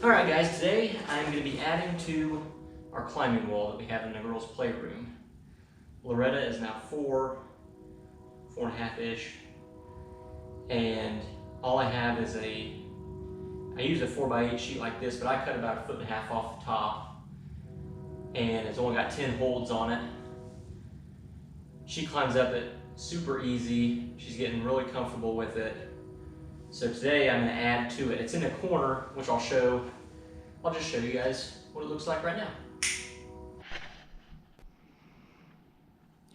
Alright guys, today I'm going to be adding to our climbing wall that we have in the girls' playroom. Loretta is now 4.5-ish, and all I have is I use a 4x8 sheet like this, but I cut about 1.5 feet off the top, and it's only got 10 holds on it. She climbs up it super easy. She's getting really comfortable with it. So today I'm going to add to it. It's in a corner, which I'll just show you guys what it looks like right now.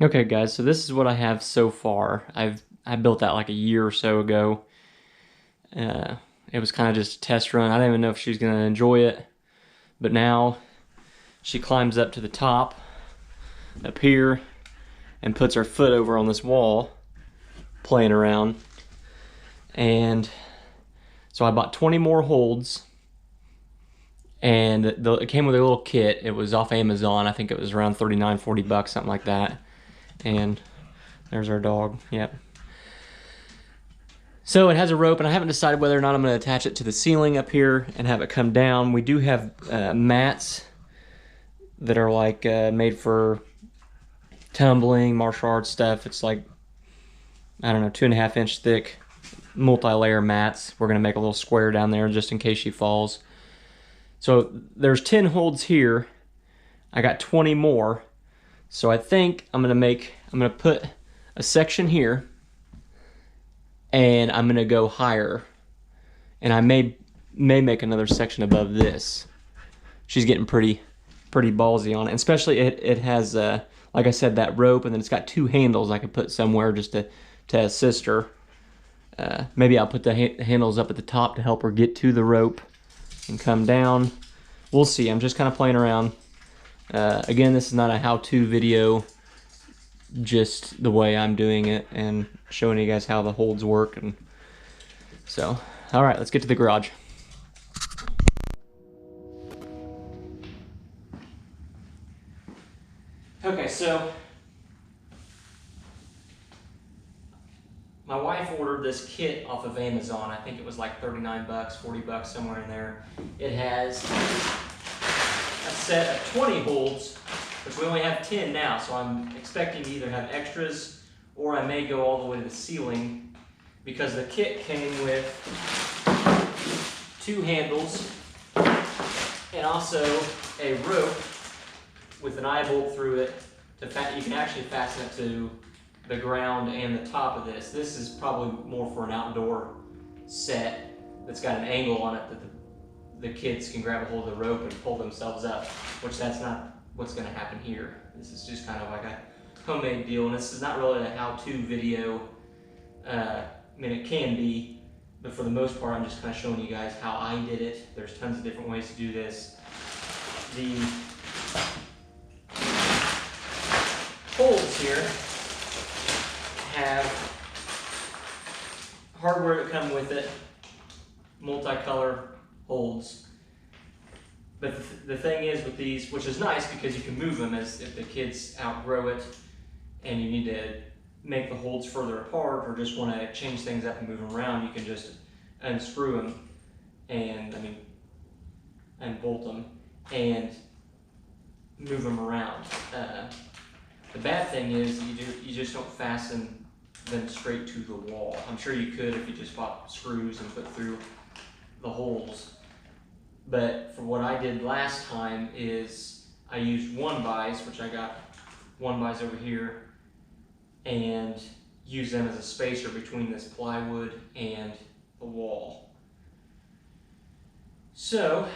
Okay guys, so this is what I have so far. I built that like a year or so ago. It was kind of just a test run. I didn't even know if she was going to enjoy it. But now she climbs up to the top, up here, and puts her foot over on this wall, playing around. And so I bought 20 more holds. And it came with a little kit. It was off Amazon. I think it was around 39, 40 bucks, something like that. And there's our dog. Yep. So it has a rope, and I haven't decided whether or not I'm going to attach it to the ceiling up here and have it come down. We do have mats that are like made for tumbling, martial arts stuff. It's like, I don't know, 2.5-inch thick multi-layer mats. We're going to make a little square down there just in case she falls. So there's 10 holds here. I got 20 more. So I think I'm going to put a section here, and I'm going to go higher. And I may make another section above this. She's getting pretty ballsy on it. And especially it has, like I said, that rope, and then it's got 2 handles I could put somewhere just to assist her. Maybe I'll put the handles up at the top to help her get to the rope and come down. We'll see. I'm just kind of playing around. Again, this is not a how-to video, just the way I'm doing it and showing you guys how the holds work. And so, all right, let's get to the garage. Okay, so my wife ordered this kit off of Amazon. I think it was like 39 bucks, 40 bucks, somewhere in there. It has a set of 20 holds, which we only have 10 now, so I'm expecting to either have extras or I may go all the way to the ceiling, because the kit came with 2 handles and also a rope with an eye bolt through it. You can actually fasten it to the ground and the top of this. This is probably more for an outdoor set that's got an angle on it that the kids can grab a hold of the rope and pull themselves up, which that's not what's going to happen here. This is just kind of like a homemade deal, and this is not really a how-to video. I mean, it can be, but for the most part, I'm just kind of showing you guys how I did it. There's tons of different ways to do this. The holes here have hardware to come with it, multicolor holds. But the thing is with these, which is nice because you can move them as if the kids outgrow it and you need to make the holds further apart or just want to change things up and move them around, you can just unscrew them and bolt them and move them around. The bad thing is you just don't fasten them straight to the wall. I'm sure you could if you just bought screws and put through the holes. But for what I did last time is I used 1-bys, which I got 1-bys over here, and use them as a spacer between this plywood and the wall. So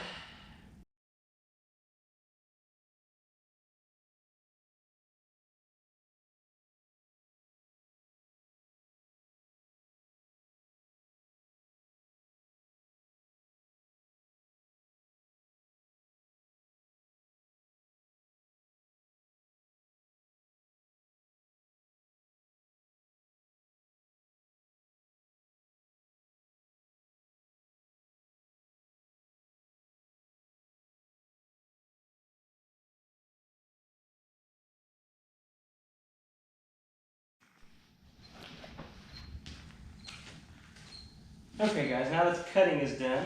okay guys, now that the cutting is done,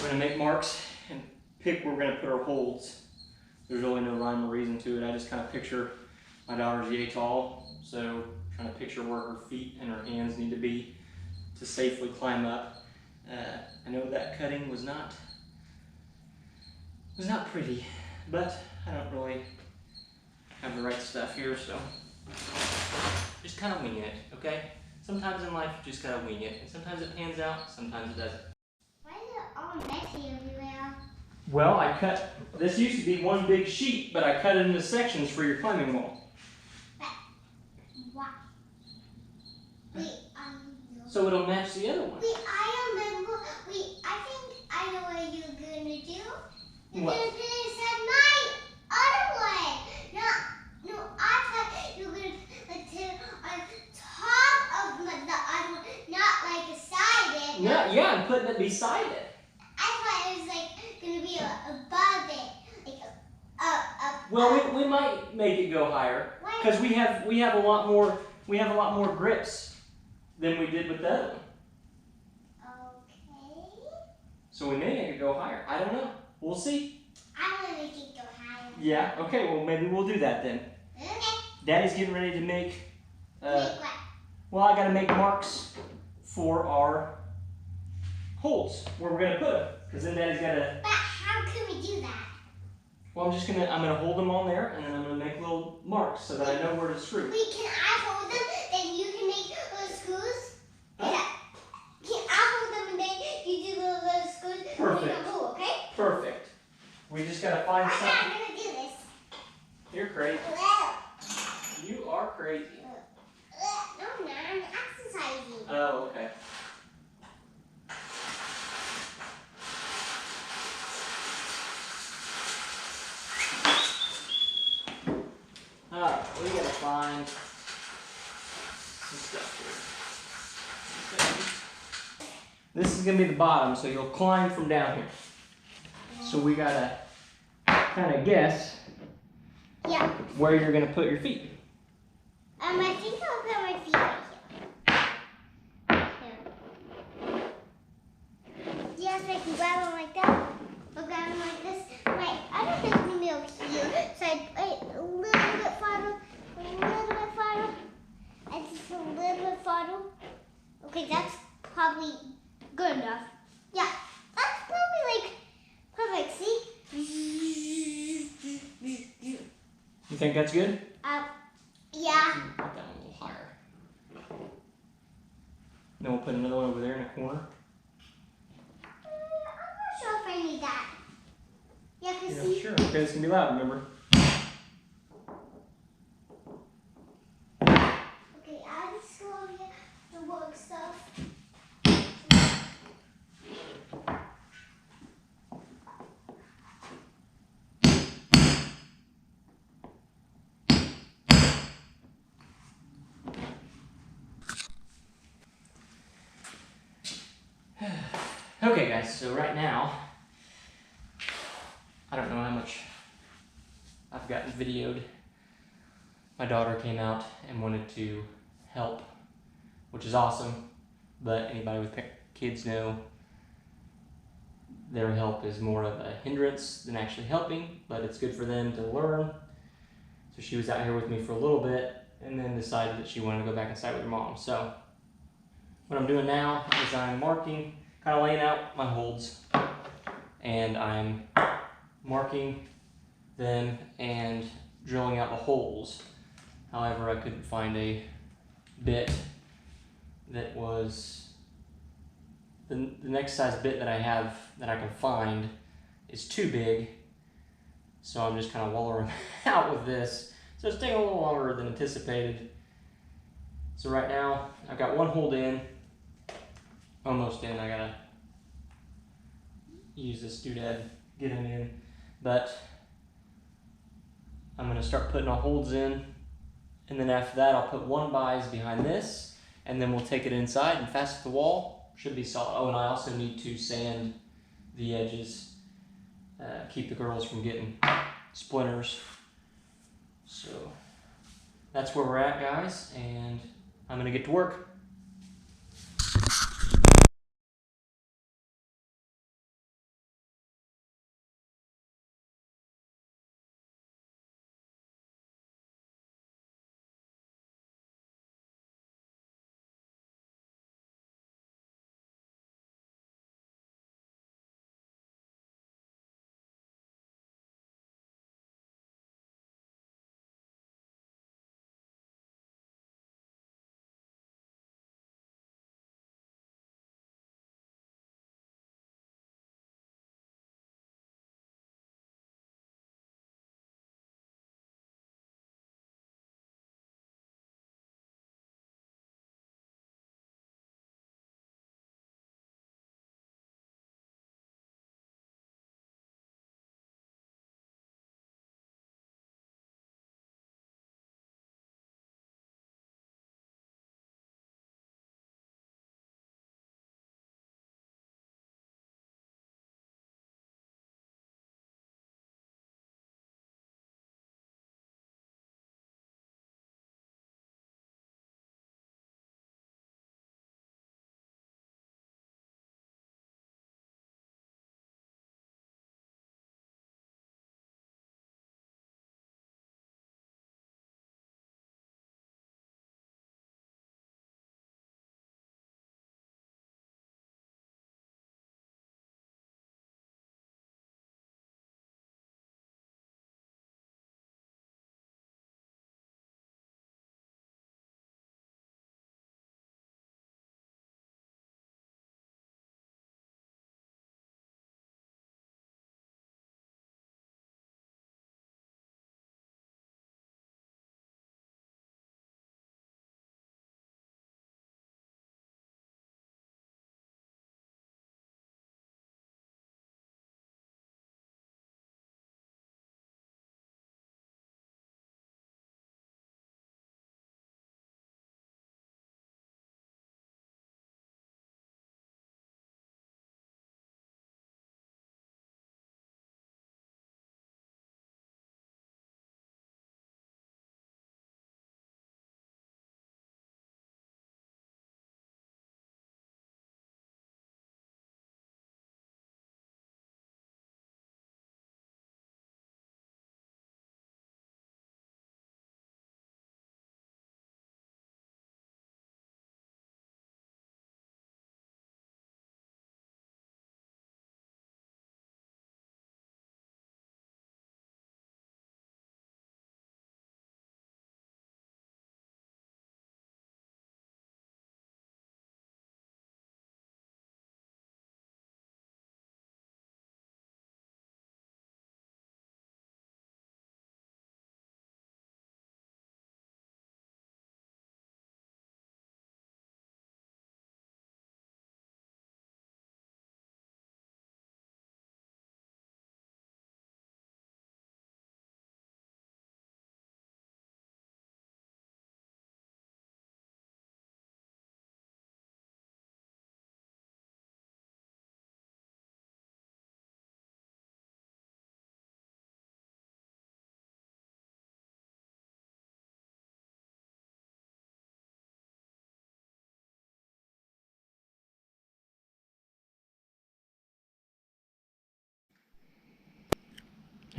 We're gonna make marks and pick where we're gonna put our holds. There's really no rhyme or reason to it. I just kind of picture my daughter's yay tall, so trying to picture where her feet and her hands need to be to safely climb up. I know that cutting was not pretty, but I don't really have the right stuff here, so just kind of wing it, okay? Sometimes in life you just gotta wing it, and sometimes it pans out, sometimes it doesn't. Why is it all messy everywhere? Well, this used to be one big sheet, but I cut it into sections for your climbing wall. But why? Wait, So it'll match the other one. Wait, I remember. Wait, I think I know what you're gonna do. You're What? gonna put it inside my other one. No, I thought you were gonna put it on top of the other one, not like beside it. No, yeah, I'm putting it beside it. I thought it was like gonna be above it, like Well, we might make it go higher because we have a lot more grips than we did with the other one. Okay. So we may make it go higher. I don't know. We'll see. I want to make it go higher. Yeah. Okay. Well, maybe we'll do that then. Okay. Daddy's getting ready to make. Make what? Well, I got to make marks for our holes where we're gonna put them, because then Daddy's got to. But how can we do that? Well, I'm gonna hold them on there, and then I'm gonna make little marks so that I know where to screw. Wait, can I hold them? Then you can make little screws. Huh? Can I hold them and then you do the little screws? Perfect. And pull, okay? Perfect. We just gotta find Okay, something. I'm gonna do this. You're crazy. Well, You are crazy. no, I'm not. I'm exercising. Oh, okay. Alright, we gotta find some stuff here. This is gonna be the bottom, so you'll climb from down here. So we gotta kind of guess Yeah. where you're gonna put your feet. I think I'll put my feet right here. Yes, I can grab them like that. Or grab them like this. My other feet's gonna be over here. So I put a little bit farther, and just a little bit farther. Okay, that's probably good enough. Yeah, that's probably like perfect. See? You think that's good? Yeah. Put that one a little higher. Then we'll put another one over there in a corner. I'm not sure if I need that. Yeah, cause Yeah, see. sure. Okay, it's gonna be loud, remember? Okay, I'll just go over here to work stuff. Okay guys, so right now, I don't know how much I've gotten videoed. My daughter came out and wanted to help, which is awesome, but anybody with kids know their help is more of a hindrance than actually helping, but it's good for them to learn. So she was out here with me for a little bit and then decided that she wanted to go back inside with her mom. So what I'm doing now is I'm marking, kind of laying out my holds, and I'm marking them and drilling out the holes. However, I couldn't find a bit that was, the next size bit that I have that I can find is too big, so I'm just kind of wallering out with this. So it's taking a little longer than anticipated. So right now, I've got one hold in, almost in. I gotta use this doodad, get him in, but I'm gonna start putting our holds in, and then after that I'll put one bias behind this, and then we'll take it inside and fasten the wall. Should be solid. Oh, and I also need to sand the edges, keep the girls from getting splinters. So that's where we're at, guys, and I'm gonna get to work.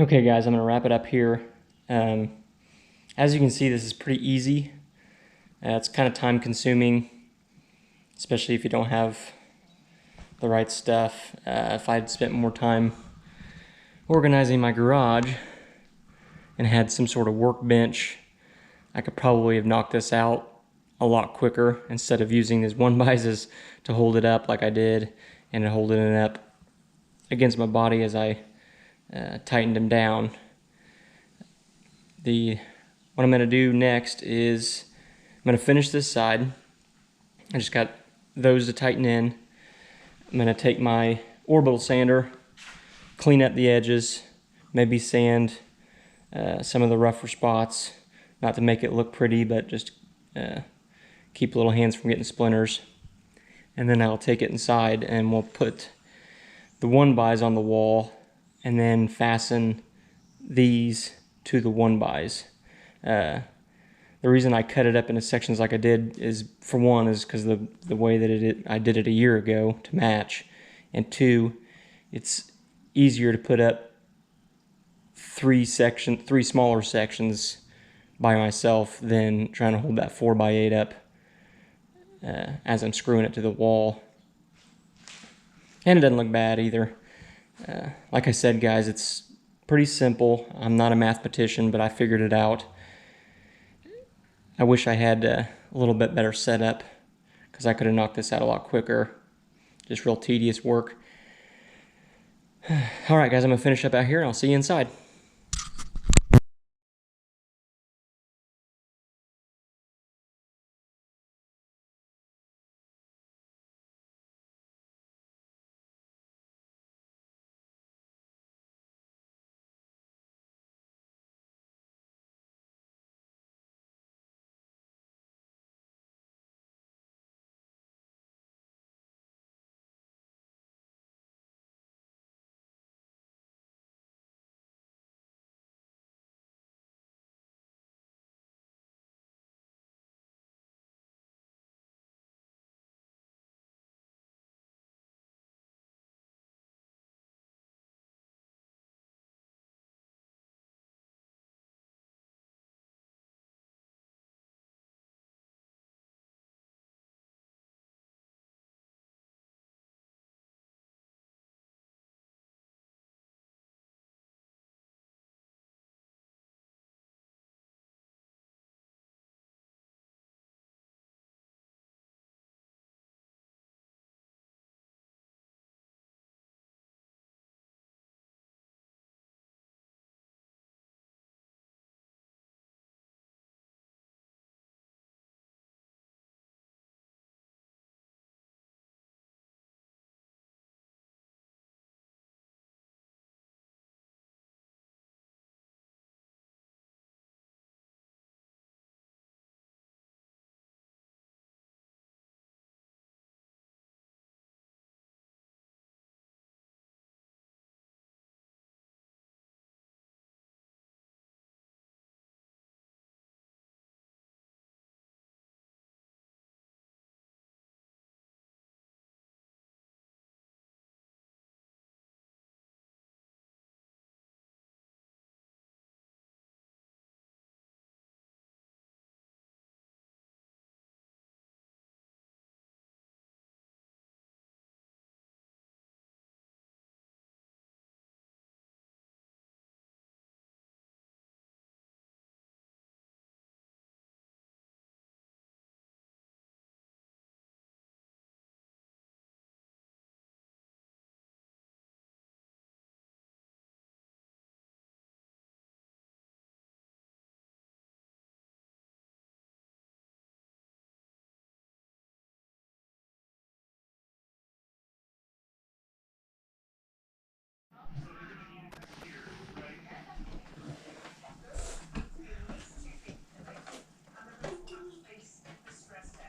Okay guys, I'm gonna wrap it up here. As you can see, this is pretty easy. It's kind of time consuming, especially if you don't have the right stuff. If I'd spent more time organizing my garage and had some sort of workbench, I could probably have knocked this out a lot quicker instead of using these 1x to hold it up like I did, and holding it up against my body as I tightened them down. What I'm going to do next is I'm going to finish this side. I just got those to tighten in. I'm going to take my orbital sander, clean up the edges, maybe sand some of the rougher spots, not to make it look pretty, but just keep little hands from getting splinters. And then I'll take it inside and we'll put the 1x's on the wall and then fasten these to the 1x's. The reason I cut it up into sections like I did is, for one, is because the way that I did it a year ago to match, and two, it's easier to put up three smaller sections by myself than trying to hold that 4x8 up as I'm screwing it to the wall. And it doesn't look bad either. Like I said, guys, it's pretty simple. I'm not a mathematician, but I figured it out. I wish I had a little bit better setup, because I could have knocked this out a lot quicker. Just real tedious work. Alright guys, I'm going to finish up out here and I'll see you inside.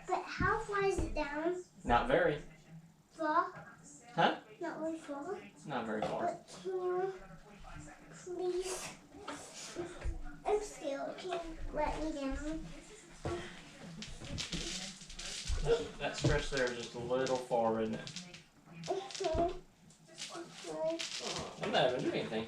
But how far is it down? Not very. Far? Huh? Not really far. Not very far. But can you please? I'm scared. Can you let me down? That stretch there is just a little far, isn't it? I'm not even doing anything.